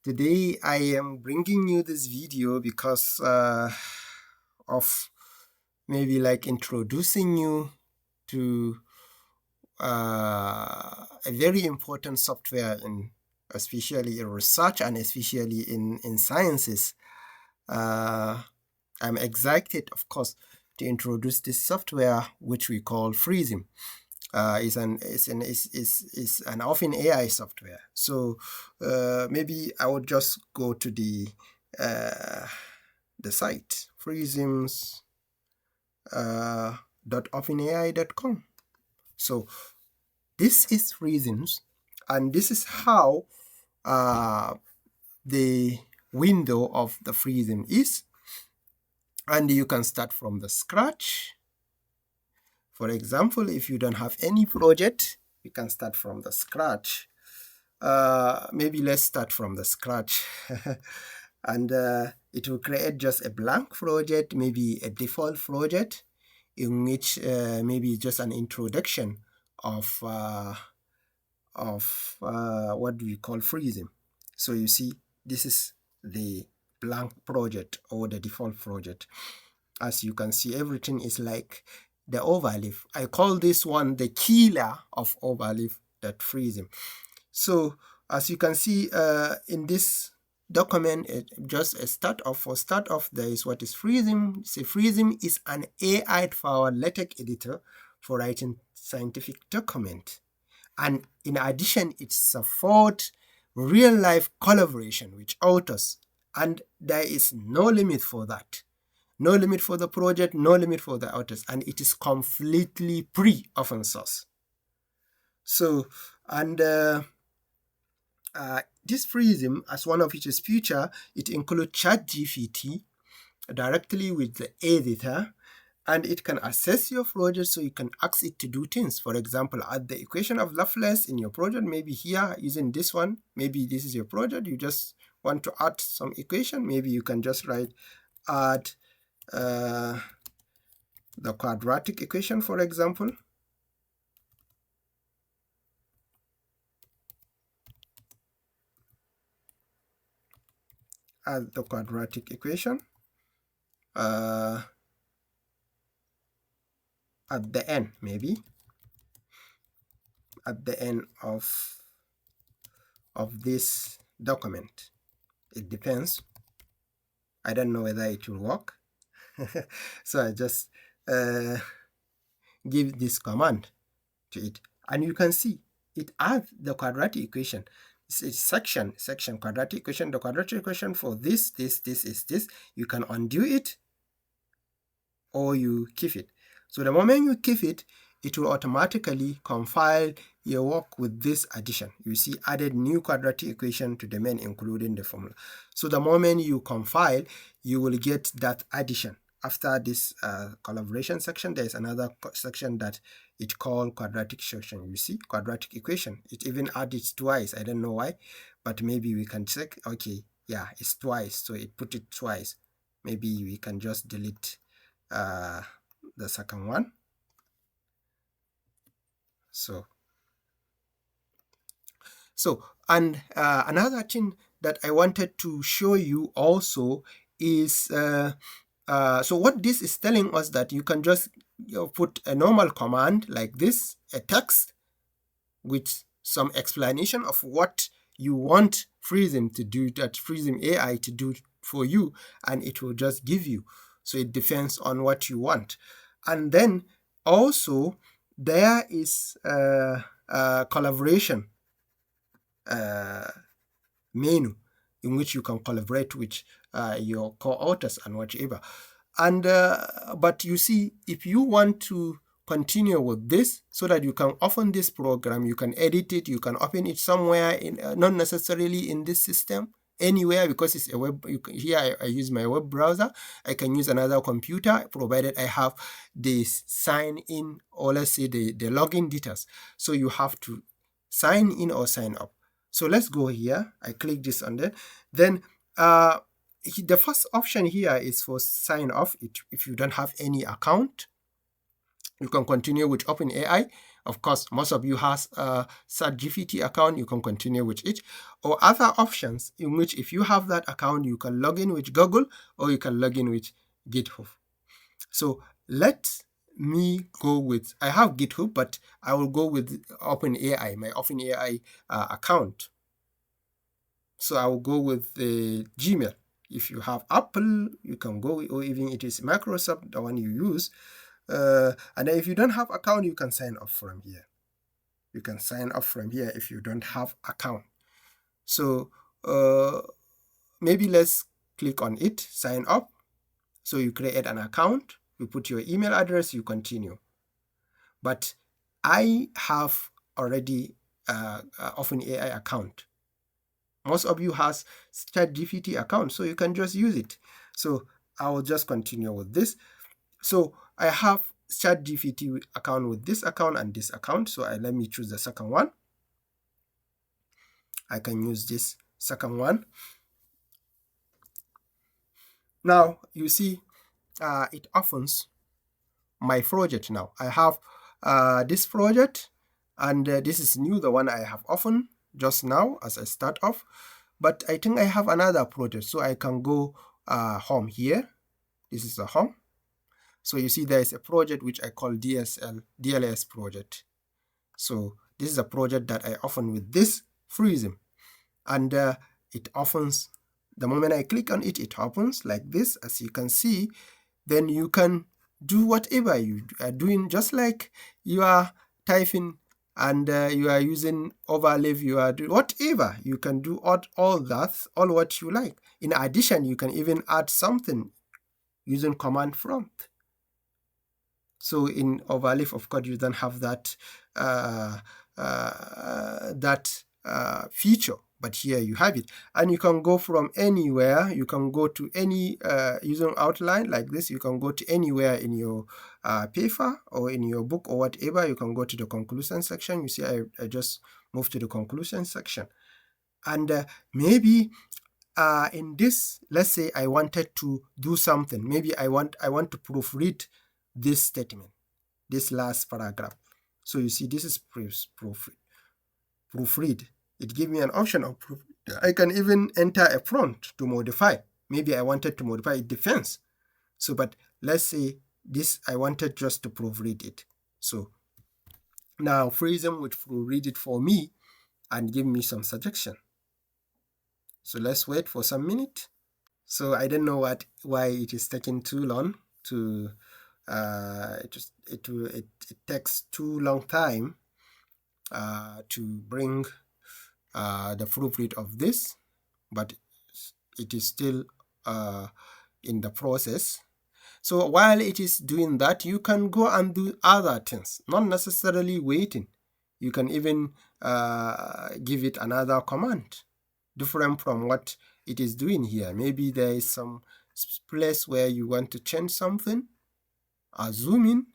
Today I am bringing you this video because of maybe like introducing you to a very important software in especially in research and especially in sciences. I'm excited, of course, to introduce this software which we call Prism. Is an OpenAI software. So maybe I would just go to the site prisms .openai.com. So this is Prisms, and this is how the window of the Prism is, and you can start from the scratch. For example, if you don't have any project, you can start from the scratch. Maybe let's start from the scratch. And it will create just a blank project, maybe a default project, in which maybe just an introduction of what we call Prism. So you see, this is the blank project or the default project. As you can see, everything is like the overleaf. I call this one the killer of overleaf, that Prism. So as you can see in this document, just a start off. For start off, there is what is Prism. So Prism is an AI-powered LaTeX editor for writing scientific document. And in addition, it supports real-life collaboration with authors. And there is no limit for that. No limit for the project, no limit for the authors, and it is completely free, open source. So, and this Prism, as one of its features, it includes ChatGPT directly with the editor, and it can assess your project, so you can ask it to do things. For example, add the equation of Laplace in your project, maybe here using this one. Maybe this is your project, you just want to add some equation. Maybe you can just write add the quadratic equation, for example. Add the quadratic equation at the end, maybe at the end of this document. It depends. I don't know whether it will work. So I just give this command to it, and you can see it adds the quadratic equation. It's section quadratic equation. The quadratic equation for this is this. You can undo it or you keep it. So the moment you keep it, it will automatically compile your work with this addition. You see, added new quadratic equation to the main, including the formula. So the moment you compile, you will get that addition. After this collaboration section, there is another section that it called quadratic section. You see, quadratic equation. It even added twice. I don't know why, but maybe we can check. Okay, yeah, it's twice. So it put it twice. Maybe we can just delete the second one. So and another thing that I wanted to show you also is so what this is telling us, that you can just put a normal command like this, a text with some explanation of what you want Prism to do, that Prism AI to do for you, and it will just give you. So it depends on what you want. And then also there is a collaboration menu in which you can collaborate with your co-authors and whatever. And but you see, if you want to continue with this, so that you can open this program, you can edit it, you can open it somewhere in not necessarily in this system, anywhere, because it's a web. Here I use my web browser. I can use another computer, provided I have the sign in, or let's say the login details. So you have to sign in or sign up. So let's go here. I click this on there. Then the first option here is for sign off. If you don't have any account, you can continue with OpenAI. Of course, most of you has a ChatGPT account, you can continue with it, or other options in which if you have that account, you can log in with Google or you can log in with GitHub. So let me go with, I have GitHub, but I will go with OpenAI, my OpenAI account. So I will go with the Gmail. If you have Apple, you can go, or even it is Microsoft, the one you use. And if you don't have account, you can sign up from here. You can sign up from here if you don't have account. So maybe let's click on it, sign up. So you create an account, you put your email address, you continue. But I have already OpenAI account. Most of you has ChatGPT account, so you can just use it. So I will just continue with this. So I have ChatGPT account with this account and this account. So let me choose the second one. I can use this second one. Now you see it opens my project now. I have this project, and this is new, the one I have opened just now as I start off. But I think I have another project, so I can go home here. This is the home. So you see there is a project which I call DLS project. So this is a project that I open with this Prism, and it opens. The moment I click on it, it opens like this, as you can see. Then you can do whatever you are doing, just like you are typing and you are using overlay, you are doing whatever. You can do all that, all what you like. In addition, you can even add something using command prompt. So in overlay, of course, you don't have that feature, but here you have it, and you can go from anywhere. You can go to any using outline like this. You can go to anywhere in your paper or in your book or whatever. You can go to the conclusion section. You see, I just moved to the conclusion section, and maybe in this, let's say I wanted to do something. Maybe I want to proofread this statement, this last paragraph. So you see, this is proofread. It gives me an option of proofread. I can even enter a prompt to modify. Maybe I wanted to modify, it depends. So, but let's say this, I wanted just to proofread it. So now Prism would proofread it for me and give me some suggestion. So let's wait for some minute. So I don't know why it is taking too long to it takes too long time to bring the proofread of this, but it is still in the process. So while it is doing that, you can go and do other things, not necessarily waiting. You can even give it another command different from what it is doing here. Maybe there is some place where you want to change something, zoom in.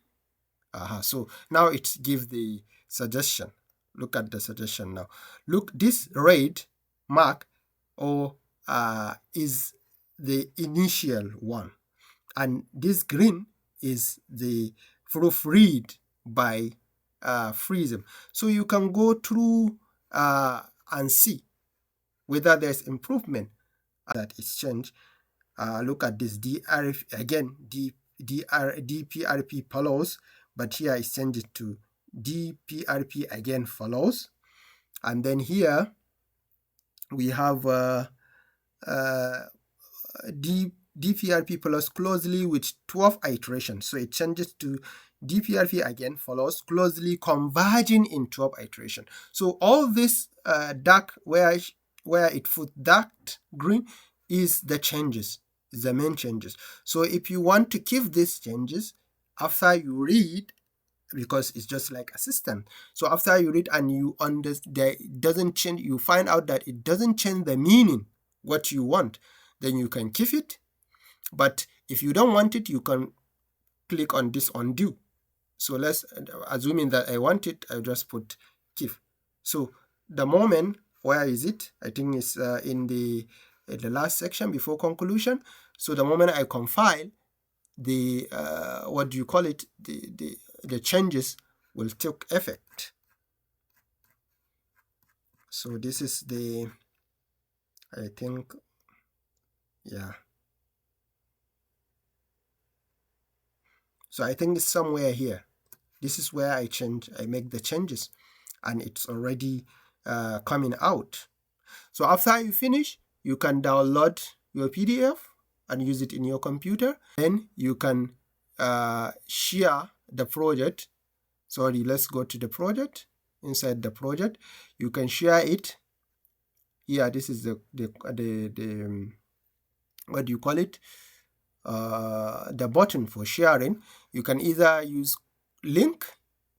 So now it gives the suggestion. Look at the suggestion now. Look, this red mark is the initial one, and this green is the proofread by Prism. So you can go through and see whether there's improvement that is changed. Look at this DRF again, DPRP follows, but here I change it to DPRP again follows. And then here we have DPRP follows closely with 12 iterations. So it changes to DPRP again follows closely converging in 12 iterations. So all this dark, where it put dark green, is the changes, is the main changes. So if you want to keep these changes after you read, because it's just like a system. So after you read and you understand, it doesn't change, you find out that it doesn't change the meaning, what you want, then you can keep it. But if you don't want it, you can click on this undo. So let's, assuming that I want it, I just put keep. So the moment, where is it? I think it's in the last section before conclusion. So the moment I compile, the what do you call it? The changes will take effect. So this is the, I think, yeah. So I think it's somewhere here. This is where I make the changes, and it's already coming out. So after you finish, you can download your PDF and use it in your computer. Then you can share the project. Sorry, let's go to the project. Inside the project, you can share it. Here, this is the what do you call it? The button for sharing. You can either use link,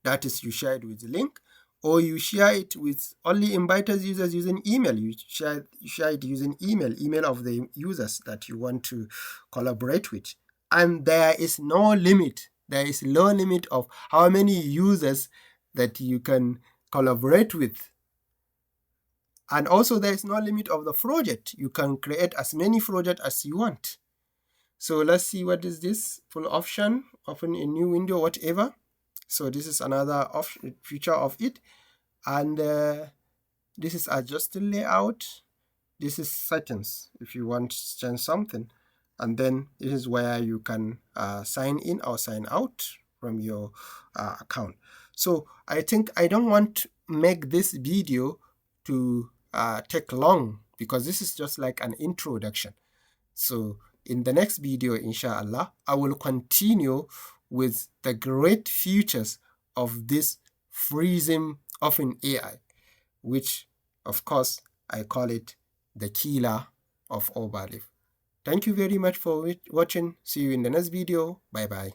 that is, you share it with the link, or you share it with only invited users using email. You share it using email of the users that you want to collaborate with. And there is no limit. There is no limit of how many users that you can collaborate with. And also there is no limit of the project. You can create as many projects as you want. So let's see, what is this? Full option, open a new window, whatever. So this is another feature of it. And this is adjusted layout. This is settings if you want to change something. And then this is where you can sign in or sign out from your account. So I think I don't want to make this video to take long, because this is just like an introduction. So in the next video, inshallah, I will continue with the great features of this Prism OpenAI, which, of course, I call it the killer of overleaf. Thank you very much for watching. See you in the next video. Bye-bye.